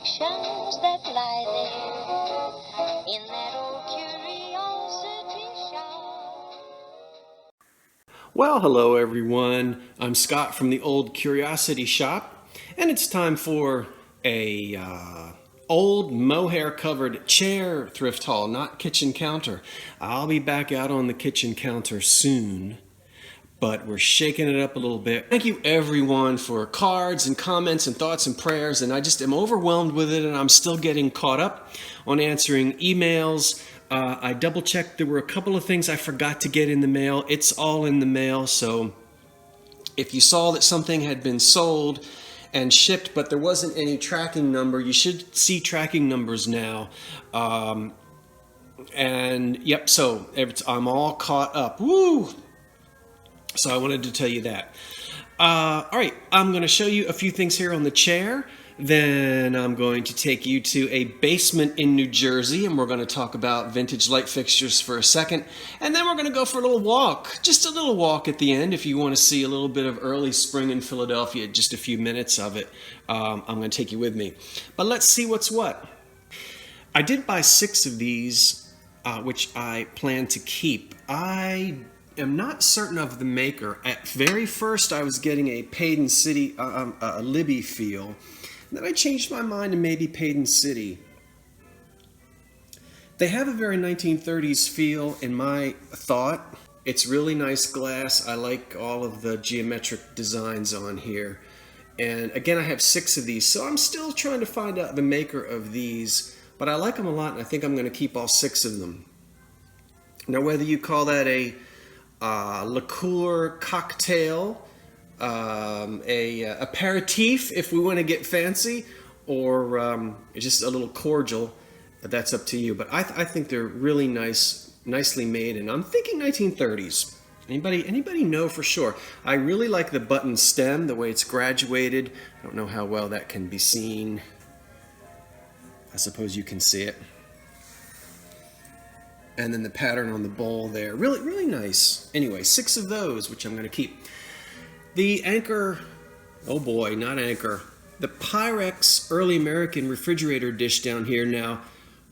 collections that lie there in that old curiosity shop. Well, hello everyone. I'm Scott from the Old Curiosity Shop, and it's time for a old mohair covered chair thrift haul, not kitchen counter. I'll be back out on the kitchen counter soon, but we're shaking it up a little bit. Thank you everyone for cards and comments and thoughts and prayers, and I just am overwhelmed with it, and I'm still getting caught up on answering emails. I double checked, there were a couple of things I forgot to get in the mail. It's all in the mail, so if you saw that something had been sold and shipped but there wasn't any tracking number, you should see tracking numbers now. And yep, so I'm all caught up. Woo! So I wanted to tell you that. All right, I'm going to show you a few things here on the chair. Then I'm going to take you to a basement in New Jersey, and we're going to talk about vintage light fixtures for a second. And then we're going to go for a little walk, just a little walk at the end if you want to see a little bit of early spring in Philadelphia, just a few minutes of it. I'm going to take you with me. But let's see what's what. I did buy 6 of these, which I plan to keep. I am not certain of the maker. At very first, I was getting a Paden City, a Libby feel. Then I changed my mind and maybe Paden City. They have a very 1930s feel in my thought. It's really nice glass. I like all of the geometric designs on here. And again, I have 6 of these, so I'm still trying to find out the maker of these. But I like them a lot, and I think I'm going to keep all 6 of them. Now, whether you call that a liqueur cocktail, a aperitif if we want to get fancy, or just a little cordial, that's up to you. But I think they're really nicely made, and I'm thinking 1930s. Anybody know for sure? I really like the button stem, the way it's graduated. I don't know how well that can be seen. I suppose you can see it. And then the pattern on the bowl there, really nice. Anyway, 6 of those, which I'm going to keep. The Anchor, oh boy, not Anchor. The Pyrex Early American refrigerator dish down here. Now,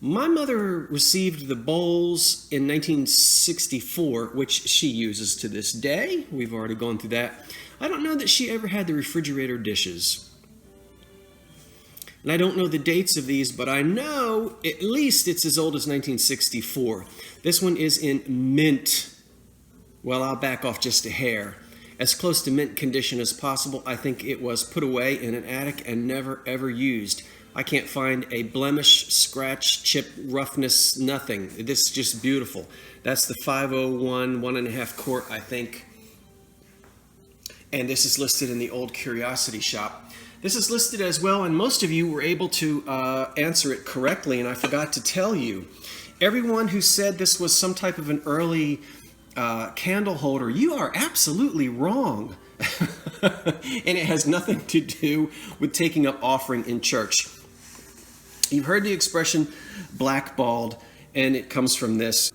my mother received the bowls in 1964, which she uses to this day. We've already gone through that. I don't know that she ever had the refrigerator dishes. And I don't know the dates of these, but I know at least it's as old as 1964. This one is in mint. Well, I'll back off just a hair. As close to mint condition as possible. I think it was put away in an attic and never ever used. I can't find a blemish, scratch, chip, roughness, nothing. This is just beautiful. That's the 501 1.5 quart, I think. And this is listed in the Old Curiosity Shop. This is listed as well, and most of you were able to answer it correctly, and I forgot to tell you. Everyone who said this was some type of an early candle holder, you are absolutely wrong. And it has nothing to do with taking up offering in church. You've heard the expression blackballed, and it comes from this.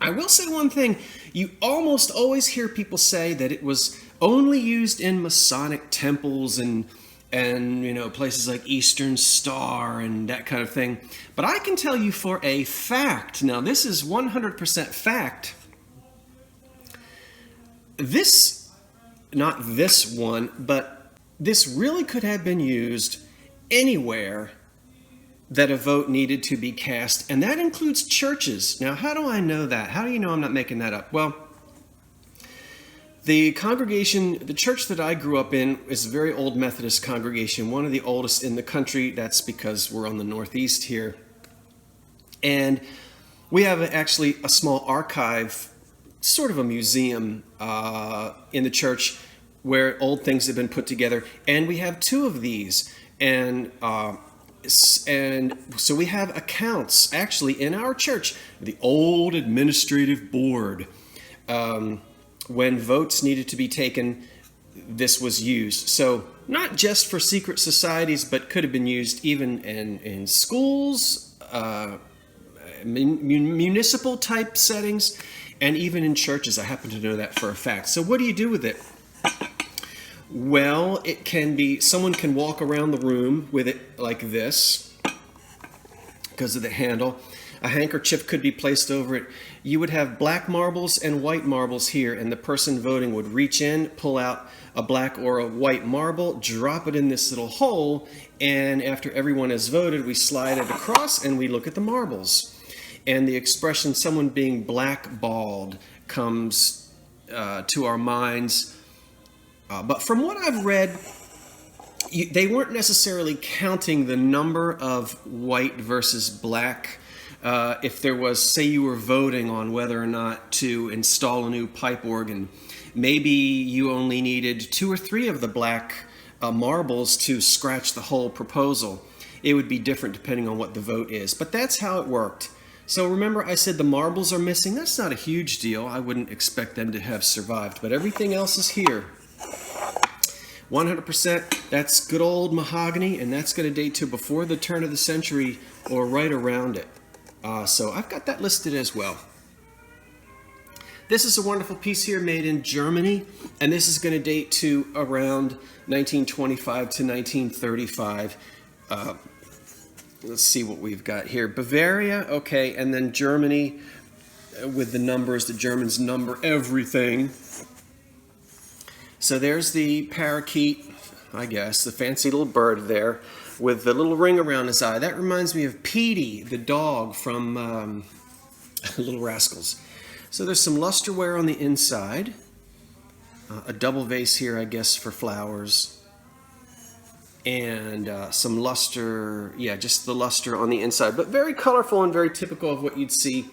I will say one thing. You almost always hear people say that it was only used in Masonic temples and you know, places like Eastern Star and that kind of thing. But I can tell you for a fact, now this is 100% fact, this, not this one, but this really could have been used anywhere that a vote needed to be cast, and that includes churches. Now, how do I know that? How do you know I'm not making that up? Well, the congregation, the church that I grew up in is a very old Methodist congregation, one of the oldest in the country. That's because we're on the Northeast here. And we have actually a small archive, sort of a museum in the church where old things have been put together. And we have 2 of these. And so we have accounts actually in our church, the old administrative board. When votes needed to be taken, this was used. So not just for secret societies, but could have been used even in schools, municipal type settings, and even in churches. I happen to know that for a fact. So what do you do with it? Well, it can be, someone can walk around the room with it like this because of the handle. A handkerchief could be placed over it. You would have black marbles and white marbles here, and the person voting would reach in, pull out a black or a white marble, drop it in this little hole, and after everyone has voted, we slide it across and we look at the marbles. And the expression someone being blackballed comes to our minds. But from what I've read, they weren't necessarily counting the number of white versus black. If there was, say you were voting on whether or not to install a new pipe organ, maybe you only needed 2 or 3 of the black marbles to scratch the whole proposal. It would be different depending on what the vote is. But that's how it worked. So remember I said the marbles are missing? That's not a huge deal. I wouldn't expect them to have survived. But everything else is here. 100%, that's good old mahogany, and that's going to date to before the turn of the century or right around it. So I've got that listed as well. This is a wonderful piece here made in Germany, and this is going to date to around 1925 to 1935. Let's see what we've got here. Bavaria, okay, and then Germany with the numbers. The Germans number everything. So there's the parakeet, I guess, the fancy little bird there with the little ring around his eye. That reminds me of Petey, the dog from Little Rascals. So there's some lusterware on the inside. A double vase here, I guess, for flowers. And some luster, yeah, just the luster on the inside. But very colorful and very typical of what you'd see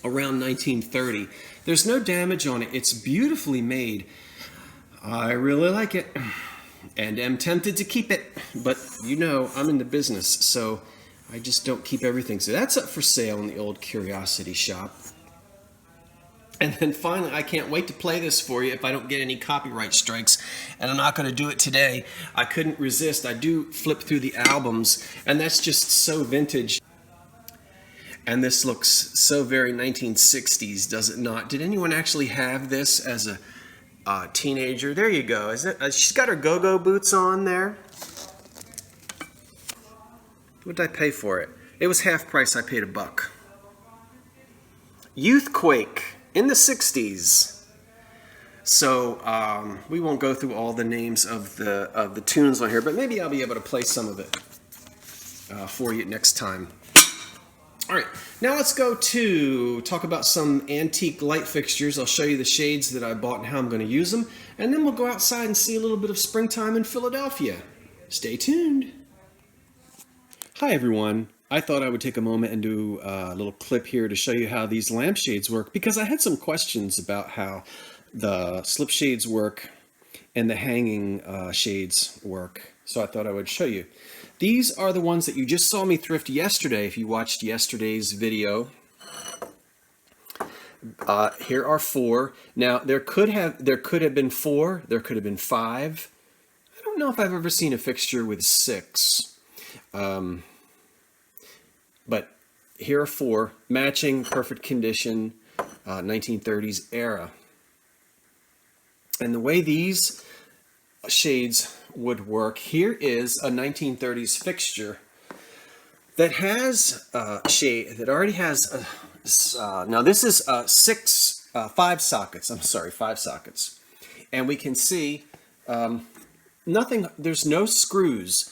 around 1930. There's no damage on it. It's beautifully made. I really like it and am tempted to keep it, but you know I'm in the business, so I just don't keep everything. So that's up for sale in the old curiosity shop. And then finally, I can't wait to play this for you if I don't get any copyright strikes, and I'm not going to do it today. I couldn't resist. I do flip through the albums, and that's just so vintage. And this looks so very 1960s, does it not? Did anyone actually have this as a teenager? There you go. Is it? She's got her go-go boots on there. What did I pay for it? It was half price. I paid $1. Youthquake in the 60s. So we won't go through all the names of the tunes on here, but maybe I'll be able to play some of it for you next time. All right, now let's go to talk about some antique light fixtures. I'll show you the shades that I bought and how I'm going to use them. And then we'll go outside and see a little bit of springtime in Philadelphia. Stay tuned. Hi, everyone. I thought I would take a moment and do a little clip here to show you how these lampshades work, because I had some questions about how the slip shades work and the hanging shades work. So I thought I would show you. These are the ones that you just saw me thrift yesterday if you watched yesterday's video. Here are 4. Now there could have been 4, there could have been 5. I don't know if I've ever seen a fixture with 6. But here are 4, matching, perfect condition, 1930s era. And the way these shades would work, here is a 1930s fixture that has a shade that already has now this is 5 sockets. I'm sorry, 5 sockets, and we can see nothing. There's no screws.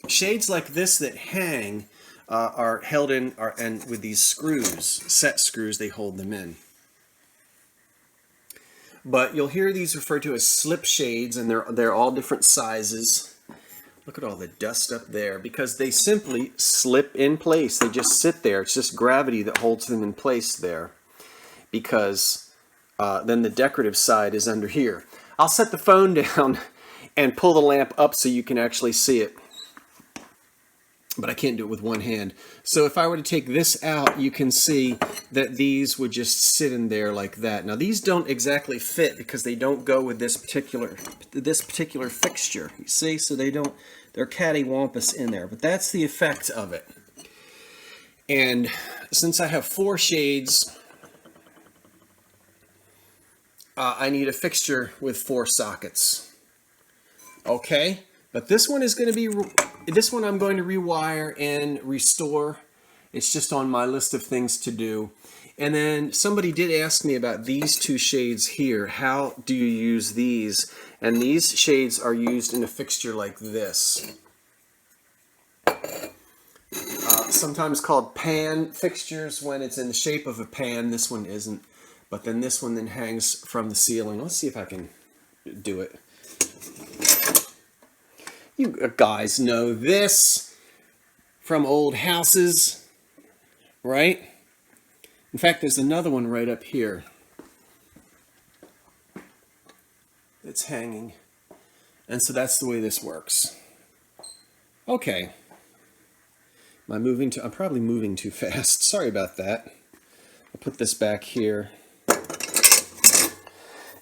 Shades like this that hang are held in, and with these screws, set screws, they hold them in. But you'll hear these referred to as slip shades, and they're all different sizes. Look at all the dust up there, because they simply slip in place. They just sit there. It's just gravity that holds them in place there, because then the decorative side is under here. I'll set the phone down and pull the lamp up so you can actually see it. But I can't do it with one hand. So if I were to take this out, you can see that these would just sit in there like that. Now these don't exactly fit because they don't go with this particular fixture. You see, so they're cattywampus in there. But that's the effect of it. And since I have 4 shades, I need a fixture with 4 sockets. Okay, but this one is going to be, this one I'm going to rewire and restore. It's just on my list of things to do. And then somebody did ask me about these 2 shades here. How do you use these? And these shades are used in a fixture like this. Sometimes called pan fixtures when it's in the shape of a pan. This one isn't. But then this one then hangs from the ceiling. Let's see if I can do it. You guys know this from old houses, right? In fact, there's another one right up here. It's hanging. And so that's the way this works. Okay. I'm probably moving too fast. Sorry about that. I'll put this back here.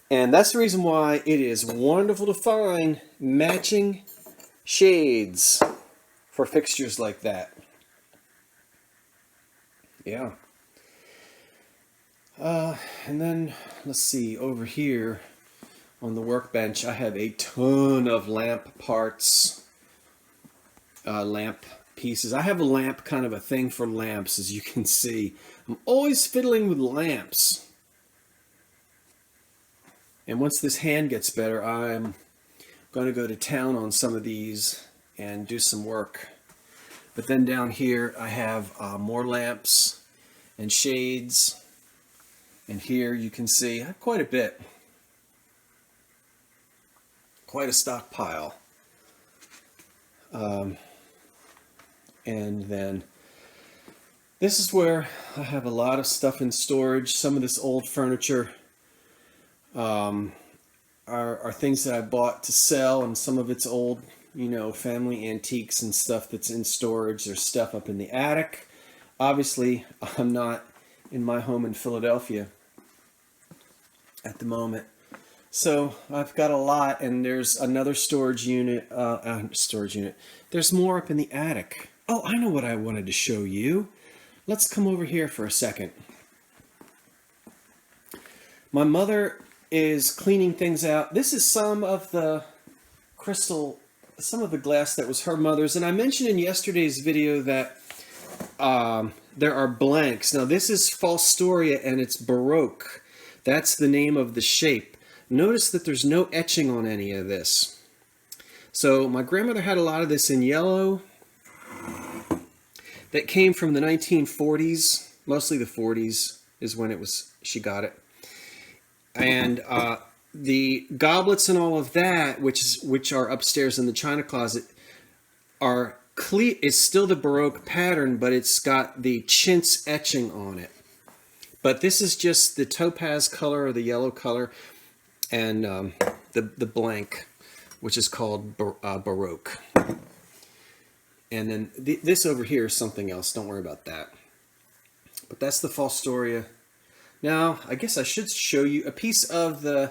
And that's the reason why it is wonderful to find matching shades for fixtures like that. Yeah. And then, let's see, over here on the workbench, I have a ton of lamp parts, lamp pieces. I have a lamp, kind of a thing for lamps, as you can see. I'm always fiddling with lamps. And once this hand gets better, I'm going to go to town on some of these and do some work. But then down here I have more lamps and shades. And here you can see I have quite a bit. Quite a stockpile. And then this is where I have a lot of stuff in storage. Some of this old furniture are things that I bought to sell, and some of it's old, you know, family antiques and stuff that's in storage. There's stuff up in the attic. Obviously, I'm not in my home in Philadelphia at the moment. So I've got a lot, and there's another storage unit. There's more up in the attic. Oh, I know what I wanted to show you. Let's come over here for a second. My mother is cleaning things out. This is some of the crystal, some of the glass that was her mother's. And I mentioned in yesterday's video that there are blanks. Now this is Fostoria and it's Baroque. That's the name of the shape. Notice that there's no etching on any of this. So my grandmother had a lot of this in yellow. That came from the 1940s, mostly the 40s is when she got it. And the goblets and all of that, which are upstairs in the china closet, is still the Baroque pattern, but it's got the chintz etching on it. But this is just the topaz color or the yellow color, and the blank, which is called Baroque. And then this over here is something else. Don't worry about that. But that's the Fostoria. Now, I guess I should show you a piece of the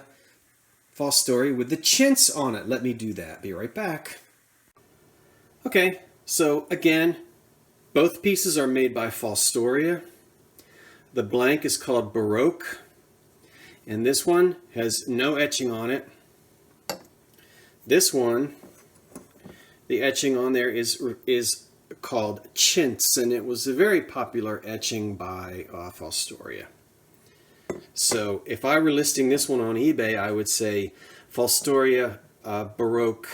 Fostoria with the chintz on it. Let me do that. Be right back. Okay, so again, both pieces are made by Fostoria. The blank is called Baroque. And this one has no etching on it. This one, the etching on there is called chintz, and it was a very popular etching by Fostoria. So if I were listing this one on eBay, I would say Fostoria Baroque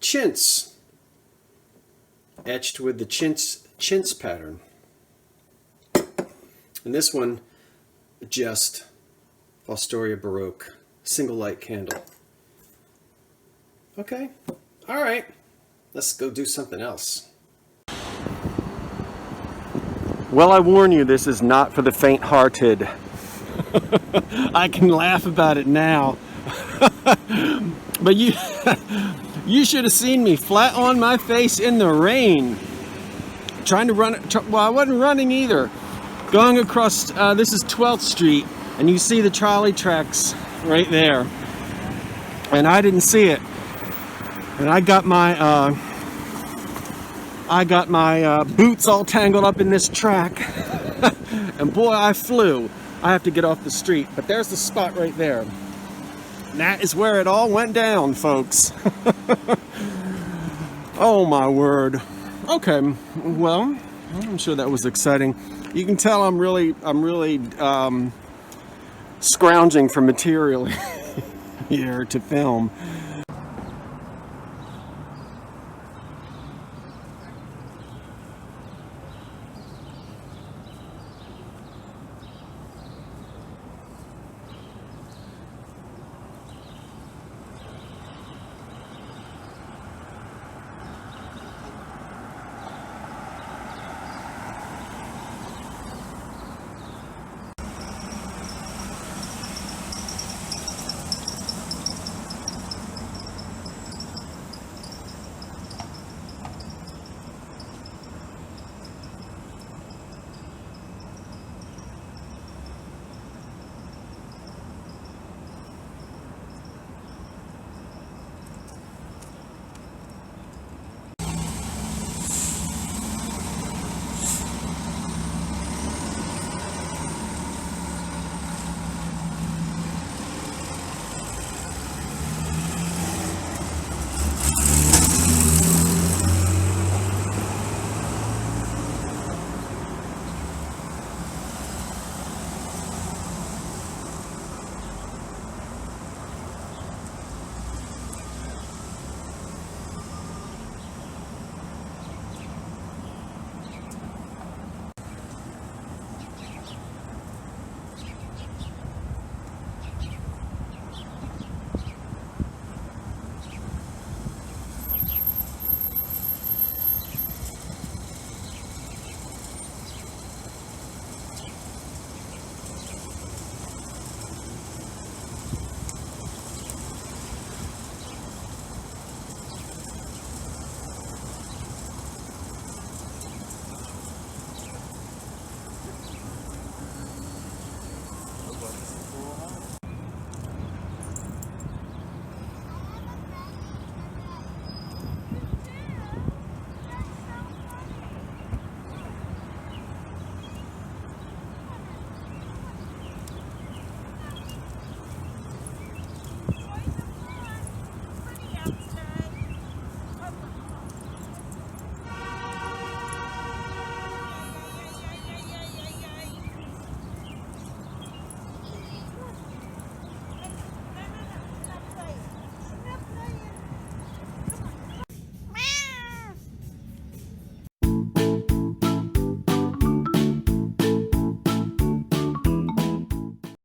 chintz, etched with the chintz pattern. And this one, just Fostoria Baroque, single light candle. Okay, all right. Let's go do something else. Well, I warn you, this is not for the faint-hearted. I can laugh about it now. But you should have seen me flat on my face in the rain. Trying to run, well, I wasn't running either. Going across, this is 12th Street, and you see the trolley tracks right there. And I didn't see it. And I got my boots all tangled up in this track. And boy, I flew. I have to get off the street, but there's the spot right there. that is where it all went down, folks. Oh my word. Okay, well, I'm sure that was exciting. You can tell I'm really scrounging for material here to film.